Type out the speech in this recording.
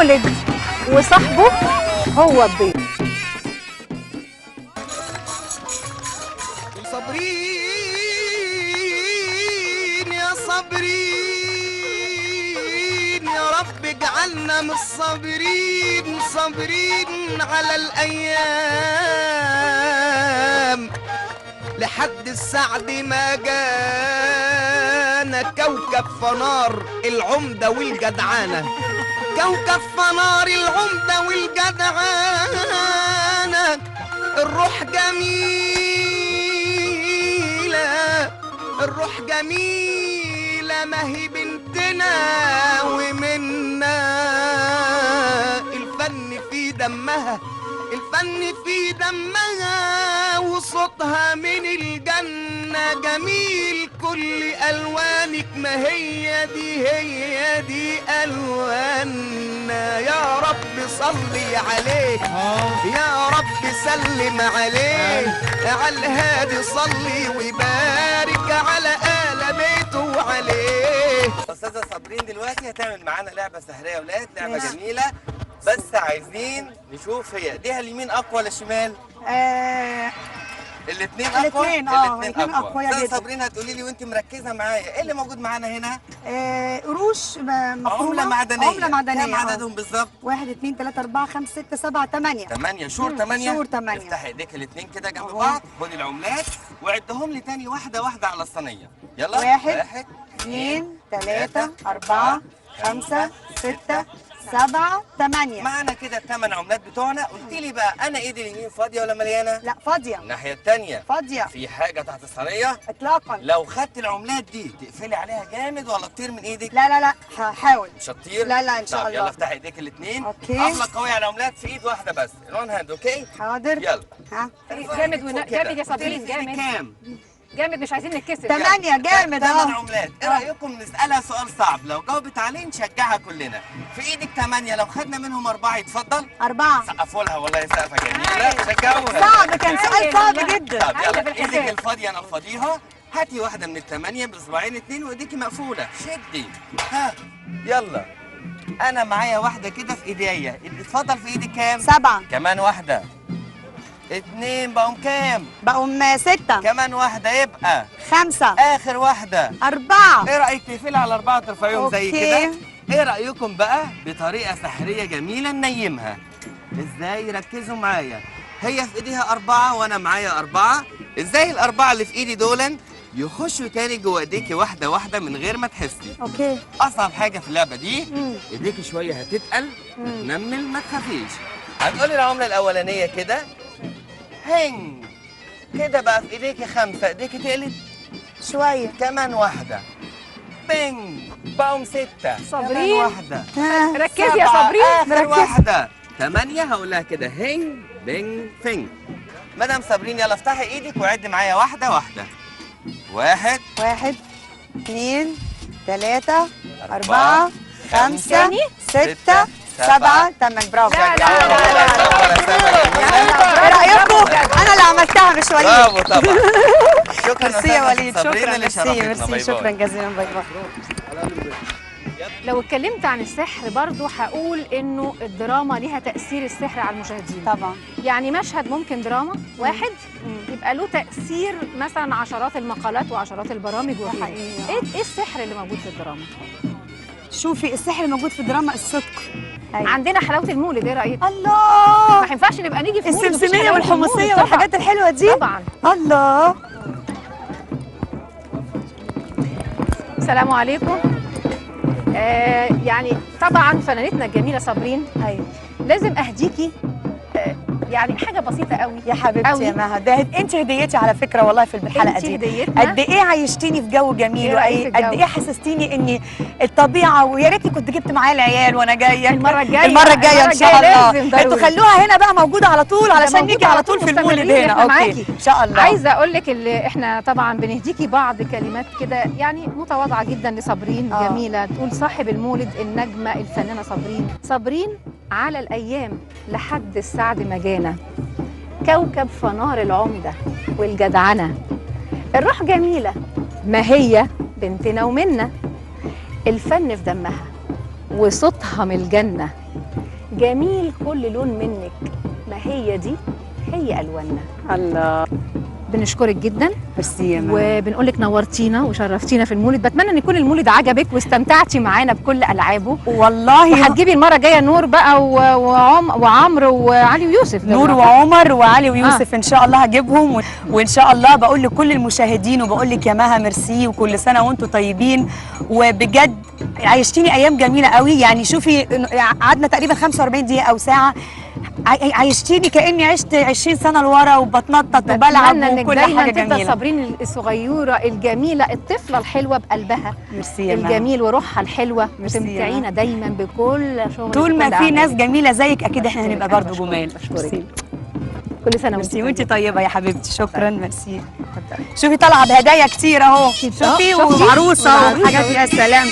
المولد وصاحبه هو الضيف. صابرين يا صابرين يا رب اجعلنا من الصابرين، صابرين على الأيام لحد السعد ما جانا كوكب فنار العمدة والجدعانة، كوكب فنار العمدة والجدعانة. الروح جميلة، الروح جميلة ما هي بنتنا ومنا. الفن في دمها، الفن في دمها وصوتها من الجنة جميل كل ألوانك، ما هي دي ألواننا. يا رب صلي عليه، يا رب سلم عليه، على الهادي صلي وبارك على آل بيته وعليه. أستاذة صابرين دلوقتي هتعمل معانا لعبة سحرية يا ولاد، لعبة جميلة، بس عايزين نشوف هي ايديها اليمين اقوى ولا الشمال؟ الاثنين اقوى؟ الاثنين اقوى يا جدع. صابرين هتقولي لي وانت مركزه معايا ايه اللي موجود معانا هنا؟ قروش مفرومه، عمله معدنيه. عمله معدنيه. كم عددهم بالظبط؟ 1 2 3 4 5 6 7 8. 8 شهور 8. شهور 8. افتحي ايديك الاثنين كده جنب بعض، خدي العملات وعدهم لي تاني واحده واحده على الصينيه. يلا 1 2 3 4 5 6 7 8. معانا كده ال8 عملات بتوعنا. قلت لي بقى انا ايدي اليمين فاضيه ولا مليانه؟ لا فاضيه. الناحيه الثانيه فاضيه. في حاجه تحت الصينيه؟ اطلاقا. لو خدت العملات دي تقفلي عليها جامد ولا تطير من ايدك؟ لا هحاول. مش هتطير؟ لا ان شاء الله. يلا افتحي ايديك الاثنين. اوكي. عامله قويه على العملات في ايد واحده بس، الوان هاند. اوكي حاضر. يلا. ها جامد جامد يا صابرين، جامد كام؟ جامد، مش عايزين نتكسف. 8 جامد 8 عملات. ايه رايكم نسالها سؤال صعب؟ لو جاوبت عليه نشجعها كلنا. في ايدك 8، لو خدنا منهم 4 يتفضل؟ 4. سقفوا لها والله، سقفه جميله، شجعوها. صعب، كان سؤال صعب جدا. طب يلا ايدك الفاضيه انا فاضيها، هاتي واحده من ال8 بصباعين 2 وايديكي مقفوله، شدي. ها يلا. انا معايا واحده كده في ايديا، اتفضل. في ايدك كام؟ 7. كمان واحده. 2 بقوا كام؟ بقوا 6. كمان واحده يبقى 5. اخر واحده 4. ايه رايك تقفلي على 4 وترفعيهم زي أوكي. كده؟ ايه رايكم بقى بطريقه سحريه جميله ننيمها؟ ازاي؟ ركزوا معايا. هي في ايديها 4 وانا معايا 4. ازاي ال4 اللي في ايدي دول يخشوا تاني جوه ايديكي واحده واحده من غير ما تحسي؟ اوكي. اصعب حاجه في اللعبه دي ايديكي شويه هتتقل، هتنمل، ما تخافيش. هتقولي العمله الاولانيه كده هنج كده، بقى في ايديكي 5، ايديكي تقلت شويه. كمان واحده بينج، بقوا 6. صابرين. كمان واحده. ركزي يا صابرين. اخر واحده 8. هقول لها كده هنج بينج فينج. مدام صابرين يلا افتحي ايدك وعدي معايا واحده واحده. 1 1 2 3 4 5 6 7 8. برافو. لا ايه رايكم؟ انا اللي عملتها مش وليد. برافو طبعا. شكرا ميرسي يا وليد. صابرين شكرا. اللي شرفتنا. باي باي. شكرا جزيلا. باي باي. لو اتكلمت عن السحر برضو هقول انه الدراما ليها تأثير السحر على المشاهدين. طبعا. يعني مشهد ممكن دراما واحد يبقى له تأثير مثلا عشرات المقالات وعشرات البرامج وغيره. ايه السحر اللي موجود في الدراما؟ شوفي السحر الموجود في الدراما الصدق. أيوة. عندنا حلاوة المولد، ايه رأيك؟ الله. ما ينفعش نبقى نيجي في مولد السمسمية والحمصية والحاجات الحلوة دي. طبعا. الله. السلام عليكم. يعني طبعا فنانتنا الجميله صابرين. ايوه. لازم اهديكي يعني حاجه بسيطه قوي يا حبيبتي يا مها. ده انت هديتي على فكره والله في الحلقه دي. انت هديتنا. قد ايه عيشتيني في جو جميل، قد ايه حسستيني اني الطبيعه. ويا ريتني كنت جبت معايا العيال وانا جايه. المره الجايه ان شاء الله. انتوا خلوها هنا بقى موجوده على طول علشان نيجي على طول في المولد هنا. اوكي ان شاء الله. عايزه اقول لك اللي احنا طبعا بنهديكي بعض كلمات كده يعني متواضعه جدا لصابرين. جميله تقول صاحب المولد النجمه الفنانه صابرين. صابرين على الايام لحد السعد ما جانا، كوكب فنار العمدة والجدعنة. الروح جميلة ما هي بنتنا ومنا، الفن في دمها وصوتها من الجنة، جميل كل لون منك، ما هي دي هي ألواننا. الله، بنشكرك جدا ميرسي يا ماما. وبنقول لك نورتينا وشرفتينا في المولد. بتمنى ان يكون المولد عجبك واستمتعتي معانا بكل العابه، والله وهتجيبي المره الجايه نور بقى وعمرو وعلي ويوسف. نور وعمر وعلي ويوسف ان شاء الله هجيبهم وان شاء الله بقول لكل المشاهدين وبقول لك يا مها ميرسي وكل سنه وانتم طيبين، وبجد عيشتيني ايام جميله قوي. يعني شوفي قعدنا تقريبا 45 دقيقه او ساعه، عيشتيني كاني عشت 20 سنه لورا وبتنطط وبلعب وكل حاجه جميله. تفضل صابرين الصغيره الجميله الطفله الحلوه بقلبها ميرسي يا مها. الجميل وروحها الحلوه، ميرسي يا وتمتعينا دايما بكل شغل. طول ما في ناس جميله زيك اكيد احنا هنبقى برضه جمال. ميرسي. كل سنه وانت طيبه يا حبيبتي. شكرا. ميرسي. شوفي طالعه بهدايا كتير اهو، شوفي وعروسه وحاجات. يا سلام.